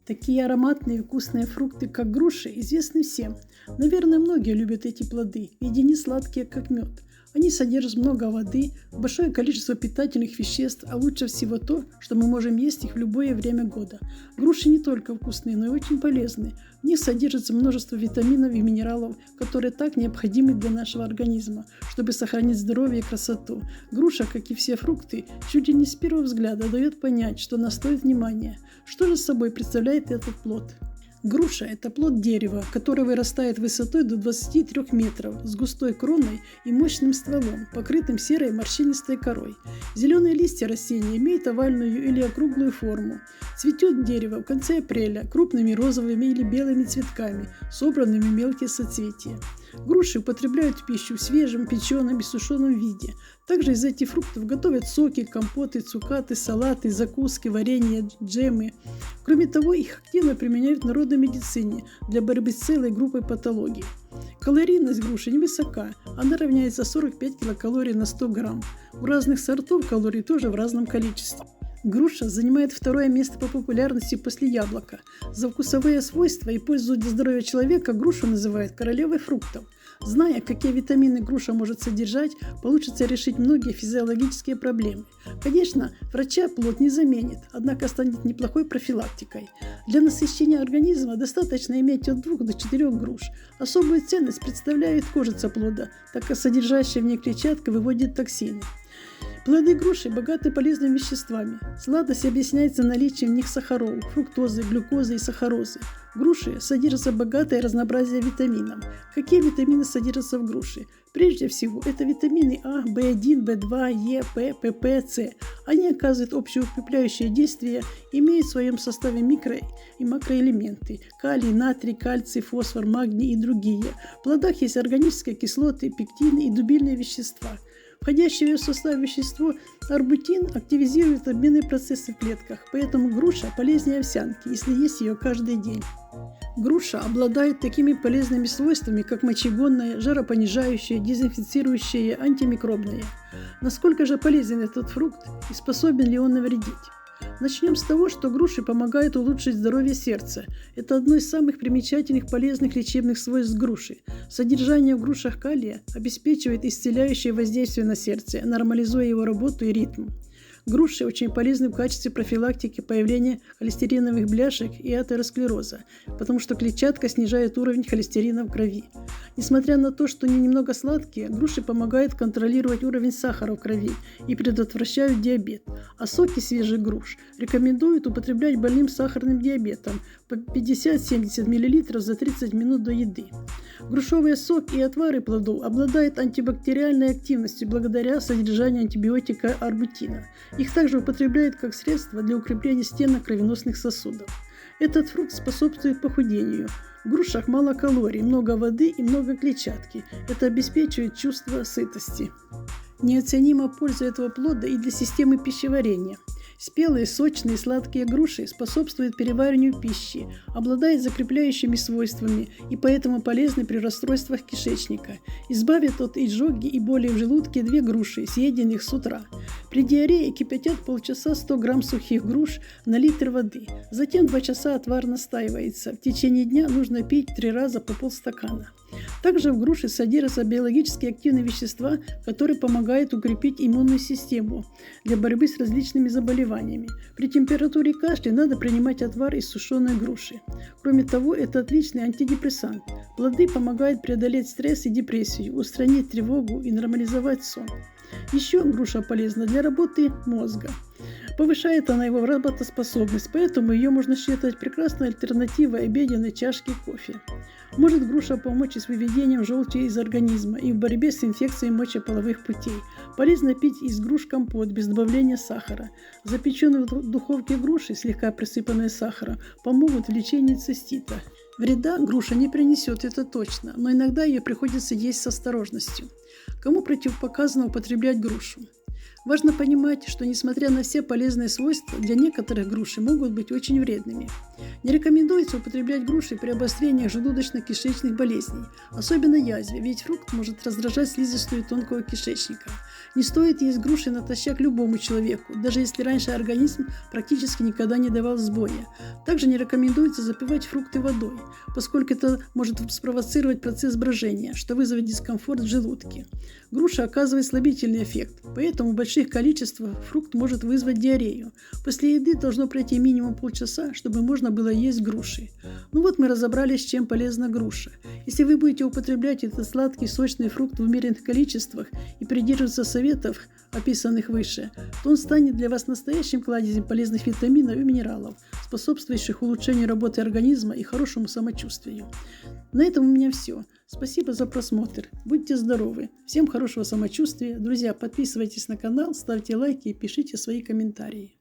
Такие ароматные и вкусные фрукты, как груши, известны всем. Наверное, многие любят эти плоды, ведь они сладкие, как мед. Они содержат много воды, большое количество питательных веществ, а лучше всего то, что мы можем есть их в любое время года. Груши не только вкусные, но и очень полезны. В них содержится множество витаминов и минералов, которые так необходимы для нашего организма, чтобы сохранить здоровье и красоту. Груша, как и все фрукты, чуть ли не с первого взгляда дает понять, что она стоит внимания. Что же собой представляет этот плод? Груша – это плод дерева, который вырастает высотой до 23 метров, с густой кроной и мощным стволом, покрытым серой морщинистой корой. Зеленые листья растения имеют овальную или округлую форму. Цветет дерево в конце апреля крупными розовыми или белыми цветками, собранными в мелкие соцветия. Груши употребляют в пищу в свежем, печеном и сушеном виде. Также из этих фруктов готовят соки, компоты, цукаты, салаты, закуски, варенье, джемы. Кроме того, их активно применяют в народной медицине для борьбы с целой группой патологий. Калорийность груши невысока, она равняется 45 килокалорий на 100 грамм. У разных сортов калорий тоже в разном количестве. Груша занимает второе место по популярности после яблока. За вкусовые свойства и пользу для здоровья человека грушу называют королевой фруктов. Зная, какие витамины груша может содержать, получится решить многие физиологические проблемы. Конечно, врача плод не заменит, однако станет неплохой профилактикой. Для насыщения организма достаточно иметь от 2 до 4 груш. Особую ценность представляет кожица плода, так как содержащая в ней клетчатка выводит токсины. Плоды груши богаты полезными веществами. Сладость объясняется наличием в них сахаров, фруктозы, глюкозы и сахарозы. В груше содержится богатое разнообразие витаминов. Какие витамины содержатся в груше? Прежде всего, это витамины А, В1, В2, Е, П, ПП, С. Они оказывают общеукрепляющее действие, имеют в своем составе микро- и макроэлементы – калий, натрий, кальций, фосфор, магний и другие. В плодах есть органические кислоты, пектины и дубильные вещества. Входящее в состав вещество арбутин активизирует обменные процессы в клетках, поэтому груша полезнее овсянки, если есть ее каждый день. Груша обладает такими полезными свойствами, как мочегонное, жаропонижающее, дезинфицирующее, антимикробное. Насколько же полезен этот фрукт и способен ли он навредить? Начнем с того, что груши помогают улучшить здоровье сердца. Это одно из самых примечательных полезных лечебных свойств груши. Содержание в грушах калия обеспечивает исцеляющее воздействие на сердце, нормализуя его работу и ритм. Груши очень полезны в качестве профилактики появления холестериновых бляшек и атеросклероза, потому что клетчатка снижает уровень холестерина в крови. Несмотря на то, что они немного сладкие, груши помогают контролировать уровень сахара в крови и предотвращают диабет. А соки свежих груш рекомендуют употреблять больным сахарным диабетом по 50-70 мл за 30 минут до еды. Грушевый сок и отвары плодов обладают антибактериальной активностью благодаря содержанию антибиотика арбутина. Их также употребляют как средство для укрепления стенок кровеносных сосудов. Этот фрукт способствует похудению. В грушах мало калорий, много воды и много клетчатки. Это обеспечивает чувство сытости. Неоценима польза этого плода и для системы пищеварения. Спелые, сочные, сладкие груши способствуют перевариванию пищи, обладают закрепляющими свойствами и поэтому полезны при расстройствах кишечника. Избавят от изжоги и боли в желудке 2 груши, съеденных с утра. При диарее кипятят полчаса 100 грамм сухих груш на литр воды. Затем 2 часа отвар настаивается. В течение дня нужно пить 3 раза по полстакана. Также в груше содержатся биологически активные вещества, которые помогают укрепить иммунную систему для борьбы с различными заболеваниями. При температуре кашля надо принимать отвар из сушеной груши. Кроме того, это отличный антидепрессант. Плоды помогают преодолеть стресс и депрессию, устранить тревогу и нормализовать сон. Еще груша полезна для работы мозга. Повышает она его работоспособность, поэтому ее можно считать прекрасной альтернативой обеденной чашке кофе. Может груша помочь и с выведением желчи из организма и в борьбе с инфекцией мочеполовых путей. Полезно пить из груш компот без добавления сахара. Запеченные в духовке груши, слегка присыпанные сахаром, помогут в лечении цистита. Вреда груша не принесет, это точно, но иногда ее приходится есть с осторожностью. Кому противопоказано употреблять грушу? Важно понимать, что несмотря на все полезные свойства, для некоторых груши могут быть очень вредными. Не рекомендуется употреблять груши при обострениях желудочно-кишечных болезней, особенно язве, ведь фрукт может раздражать слизистую тонкого кишечника. Не стоит есть груши натощак любому человеку, даже если раньше организм практически никогда не давал сбоя. Также не рекомендуется запивать фрукты водой, поскольку это может спровоцировать процесс брожения, что вызовет дискомфорт в желудке. Груша оказывает слабительный эффект, поэтому в больших количествах фрукт может вызвать диарею. После еды должно пройти минимум полчаса, чтобы можно было есть груши. Ну вот мы разобрались, чем полезна груша. Если вы будете употреблять этот сладкий сочный фрукт в умеренных количествах и придерживаться советов, описанных выше, то он станет для вас настоящим кладезем полезных витаминов и минералов, способствующих улучшению работы организма и хорошему самочувствию. На этом у меня все. Спасибо за просмотр. Будьте здоровы. Всем хорошего самочувствия. Друзья, подписывайтесь на канал, ставьте лайки и пишите свои комментарии.